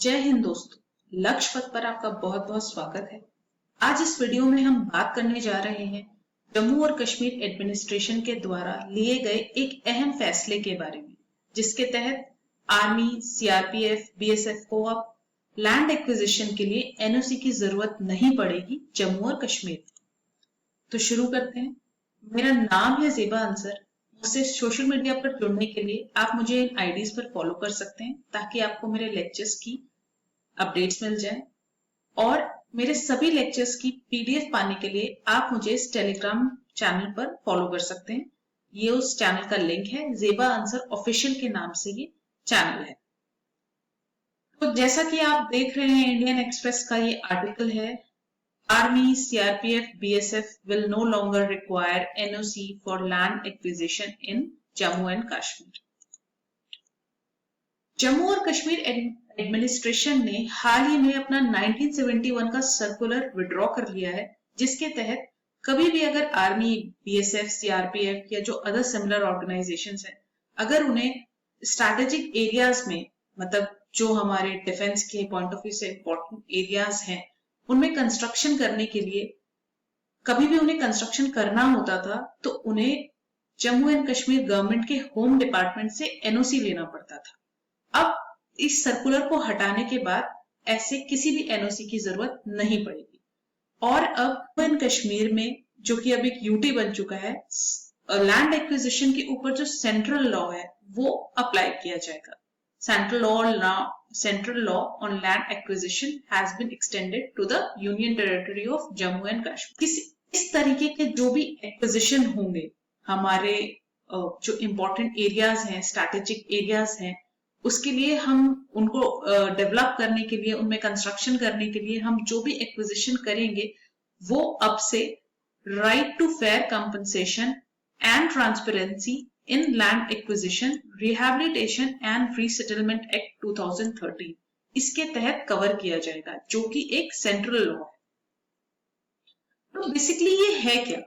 जय हिंद दोस्तों, लक्ष्य पथ पर आपका बहुत बहुत स्वागत है। आज इस वीडियो में हम बात करने जा रहे हैं जम्मू और कश्मीर एडमिनिस्ट्रेशन के द्वारा लिए गए एक अहम फैसले के बारे में, जिसके तहत आर्मी, सीआरपीएफ, बीएसएफ को अब लैंड एक्विजिशन के लिए एनओसी की जरूरत नहीं पड़ेगी जम्मू और कश्मीर। तो शुरू करते हैं। मेरा नाम है ज़ेबा अंसर। मुझसे सोशल मीडिया पर जुड़ने के लिए आप मुझे इन आईडीज पर फॉलो कर सकते हैं ताकि आपको मेरे लेक्चर्स की अपडेट्स मिल जाए, और मेरे सभी लेक्चर्स की पीडीएफ पाने के लिए आप मुझे इस टेलीग्राम चैनल पर फॉलो कर सकते हैं। ये उस चैनल का लिंक है, ज़ेबा अंसर ऑफिशियल के नाम से ये चैनल है। तो जैसा कि आप देख रहे हैं, इंडियन एक्सप्रेस का ये आर्टिकल है, army, CRPF, BSF will no longer require NOC for land acquisition in Jammu and Kashmir। Jammu और कश्मीर एडमिनिस्ट्रेशन ने हाल ही में अपना 1971 का सर्कुलर विड्रॉ कर लिया है, जिसके तहत कभी भी अगर आर्मी, बीएसएफ, सीआरपीएफ या जो अदर सिमिलर ऑर्गेनाइजेशंस हैं, अगर उन्हें स्ट्रैटेजिक एरियाज में, मतलब जो हमारे डिफेंस के पॉइंट ऑफ व्यू से इंपॉर्टेंट एरियाज हैं, उनमें कंस्ट्रक्शन करने के लिए कभी भी उन्हें कंस्ट्रक्शन करना होता था, तो उन्हें जम्मू एंड कश्मीर गवर्नमेंट के होम डिपार्टमेंट से एनओसी लेना पड़ता था। अब इस सर्कुलर को हटाने के बाद ऐसे किसी भी एनओसी की जरूरत नहीं पड़ेगी, और अब जम्मू एंड कश्मीर में, जो कि अब एक यूटी बन चुका है, लैंड एक्विजिशन के ऊपर जो सेंट्रल लॉ है वो अप्लाई किया जाएगा। Central law on land acquisition has been extended to the Union Territory of Jammu and Kashmir। इस तरीके के जो भी एक्विजिशन होंगे, हमारे जो इम्पोर्टेंट एरियाज हैं, स्ट्रैटेजिक एरियाज हैं, उसके लिए हम उनको डेवलप करने के लिए, उनमें कंस्ट्रक्शन करने के लिए हम जो भी एक्विजिशन करेंगे, वो अब से right to fair compensation and transparency in land acquisition, rehabilitation and resettlement act 2013 इसके तहत कवर किया जाएगा, जो कि एक सेंट्रल लॉ है। तो बेसिकली ये है क्या?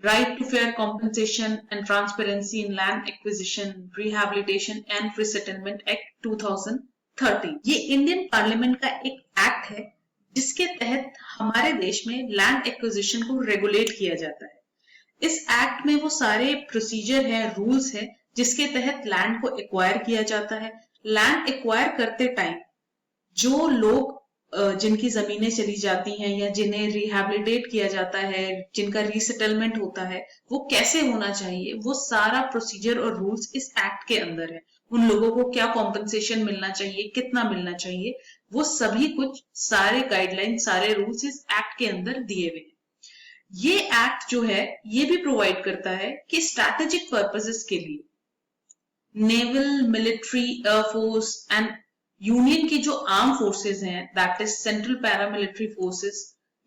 Right to fair compensation and transparency in land acquisition, rehabilitation and resettlement act 2013 ये इंडियन पार्लियामेंट का एक एक्ट है, जिसके तहत हमारे देश में लैंड एक्विजिशन को रेगुलेट किया जाता है। इस एक्ट में वो सारे प्रोसीजर है, रूल्स है, जिसके तहत लैंड को एक्वायर किया जाता है। लैंड एक्वायर करते टाइम जो लोग जिनकी जमीनें चली जाती हैं या जिन्हें रिहैबिलिटेट किया जाता है, जिनका रीसेटलमेंट होता है, वो कैसे होना चाहिए, वो सारा प्रोसीजर और रूल्स इस एक्ट के अंदर है। उन लोगों को क्या कॉम्पनसेशन मिलना चाहिए, कितना मिलना चाहिए, वो सभी कुछ सारे गाइडलाइन, सारे रूल्स इस एक्ट के अंदर दिए हुए हैं। ये एक्ट जो है ये भी प्रोवाइड करता है कि स्ट्रैटेजिक पर्पसेस के लिए naval, military, air force and union की जो आर्म फोर्सेस हैं, that is central paramilitary forces,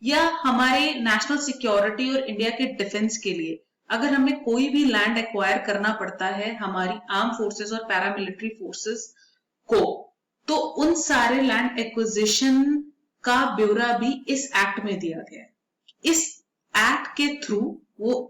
या हमारे नेशनल सिक्योरिटी और इंडिया के डिफेंस के लिए अगर हमें कोई भी लैंड एक्वायर करना पड़ता है हमारी आर्म फोर्सेस और पैरामिलिट्री फोर्सेस को, तो उन सारे लैंड एक्विजिशन का ब्यौरा भी इस एक्ट में दिया गया है। इस एक्ट के थ्रू,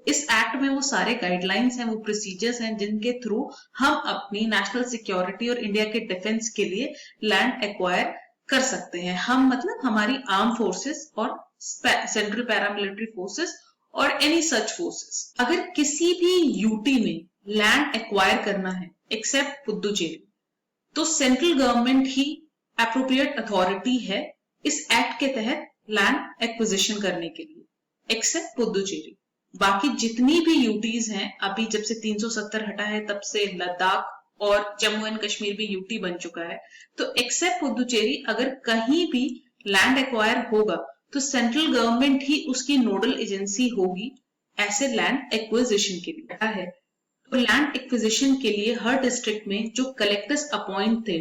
इस एक्ट में वो सारे गाइडलाइंस हैं, वो प्रोसीजर्स हैं, जिनके थ्रू हम अपनी नेशनल सिक्योरिटी और इंडिया के डिफेंस के लिए लैंड एक्वायर कर सकते हैं। हम मतलब हमारी आर्म फोर्सेस और सेंट्रल पैरामिलिट्री फोर्सेस और एनी सच फोर्सेस। अगर किसी भी यूटी में लैंड एक्वायर करना है एक्सेप्ट पुदुचेरी, तो सेंट्रल गवर्नमेंट ही एप्रोप्रिएट अथॉरिटी है इस एक्ट के तहत लैंड एक्विजिशन करने के लिए, एक्सेप्ट पुदुचेरी। बाकी जितनी भी यूटीज हैं, अभी जब से 370 हटा है तब से लद्दाख और जम्मू एंड कश्मीर भी यूटी बन चुका है, तो एक्सेप्ट पुदुचेरी अगर कहीं भी लैंड एक्वायर होगा तो सेंट्रल गवर्नमेंट ही उसकी नोडल एजेंसी होगी ऐसे लैंड एक्विजिशन के लिए है। तो लैंड एक्विजिशन के लिए हर डिस्ट्रिक्ट में जो कलेक्टर्स अपॉइंट थे,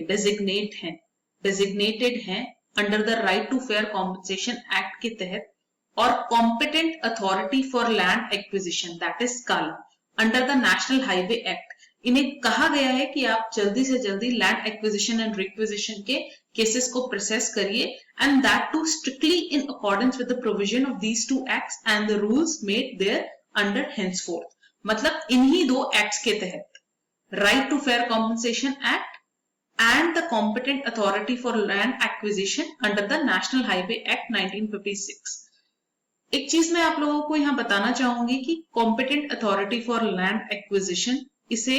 डेजिग्नेटेड हैं under the right to fair compensation act के तहत, और competent authority for land acquisition, that is CALA, under the national highway act, इन्हें कहा गया है कि आप जल्दी से जल्दी लैंड एक्विजिशन एंड रिक्विजिशन के केसेस को प्रोसेस करिए, and that too strictly in accordance with the provision of these two acts and the rules made there under हेंसफोर्थ। मतलब इन्हीं दो एक्ट्स के तहत, right to fair compensation act and the competent authority for land acquisition under the National Highway Act 1956. एक चीज मैं आप लोगों को यहाँ बताना चाहूंगी कि competent authority for land acquisition इसे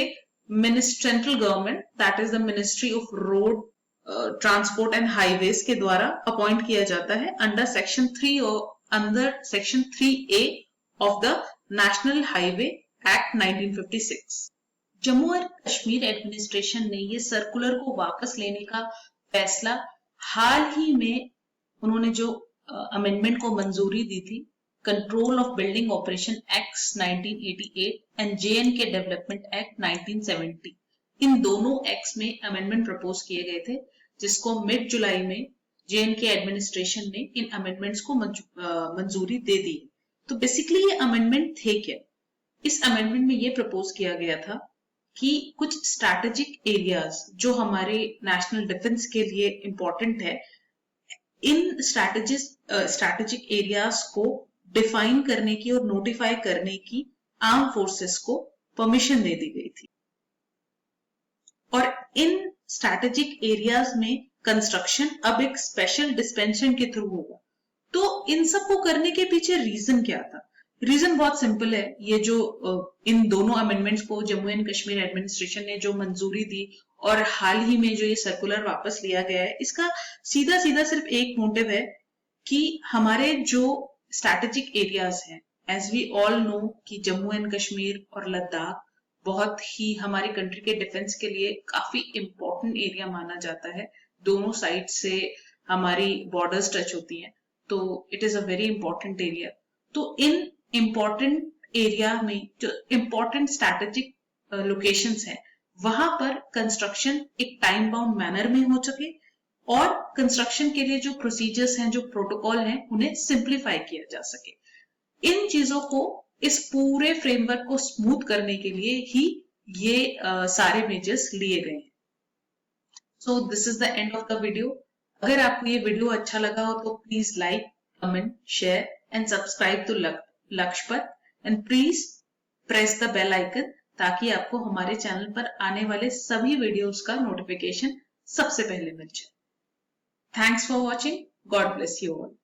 central government that is the ministry of road transport and highways के द्वारा अपॉइंट किया जाता है under section 3A of the national highway act 1956. Jammu and Kashmir administration ने ये सर्कुलर को वापस लेने का फैसला हाल ही में उन्होंने जो अमेंडमेंट को मंजूरी दी थी, control of building operation act 1988 and J&K development act 1970, इन दोनों एक्ट्स में अमेंडमेंट प्रपोज किए गए थे, जिसको मिड जुलाई में J&K एडमिनिस्ट्रेशन ने इन अमेंडमेंट्स को मंजूरी दे दी. तो बेसिकली ये अमेंडमेंट थे क्या? इस अमेंडमेंट में ये प्रपोज किया गया था कि कुछ स्ट्रैटेजिक एरियाज जो हमारे नेशनल डिफेंस के लिए इंपॉर्टेंट है, इन स्ट्रैटेजिक एरियाज को डिफाइन करने की और नोटिफाई करने की आर्म फोर्सेस को परमिशन दे दी गई थी. और इन स्ट्रैटेजिक एरियाज में कंस्ट्रक्शन अब एक स्पेशल डिस्पेंशन के थ्रू होगा. तो इन सब को करने के पीछे रीजन क्या था? रीजन बहुत सिंपल है. ये जो इन दोनों अमेंडमेंट्स को जम्मू एंड कश्मीर एडमिनिस्ट्रेशन ने जो मंजूरी दी और हाल ही में जो ये सर्कुलर वापस लिया गया है, इसका सीधा सीधा सिर्फ एक मोटिव है कि हमारे जो स्ट्रैटेजिक एरियाज हैं, एज वी ऑल नो कि जम्मू एंड कश्मीर और लद्दाख बहुत ही हमारी कंट्री के डिफेंस के लिए काफी इंपॉर्टेंट एरिया माना जाता है. दोनों साइड से हमारी बॉर्डर्स टच होती हैं, तो it is a very important area. तो इन इंपॉर्टेंट एरिया में जो इंपॉर्टेंट स्ट्रैटेजिक लोकेशंस हैं, वहां पर कंस्ट्रक्शन एक टाइम बाउंड मैनर में हो सके और कंस्ट्रक्शन के लिए जो प्रोसीजर्स हैं, जो प्रोटोकॉल हैं, उन्हें सिंप्लीफाई किया जा सके. इन चीजों को, इस पूरे फ्रेमवर्क को स्मूथ करने के लिए ही ये सारे मेजर्स लिए गए हैं. So this is the end of the video. अगर आपको ये वीडियो अच्छा लगा हो तो please like, comment, share and subscribe to Lakshyapath and please press the bell icon ताकि आपको हमारे चैनल पर आने वाले सभी वीडियोस का नोटिफिकेशन सबसे पहले मिल जाए. Thanks for watching. God bless you all.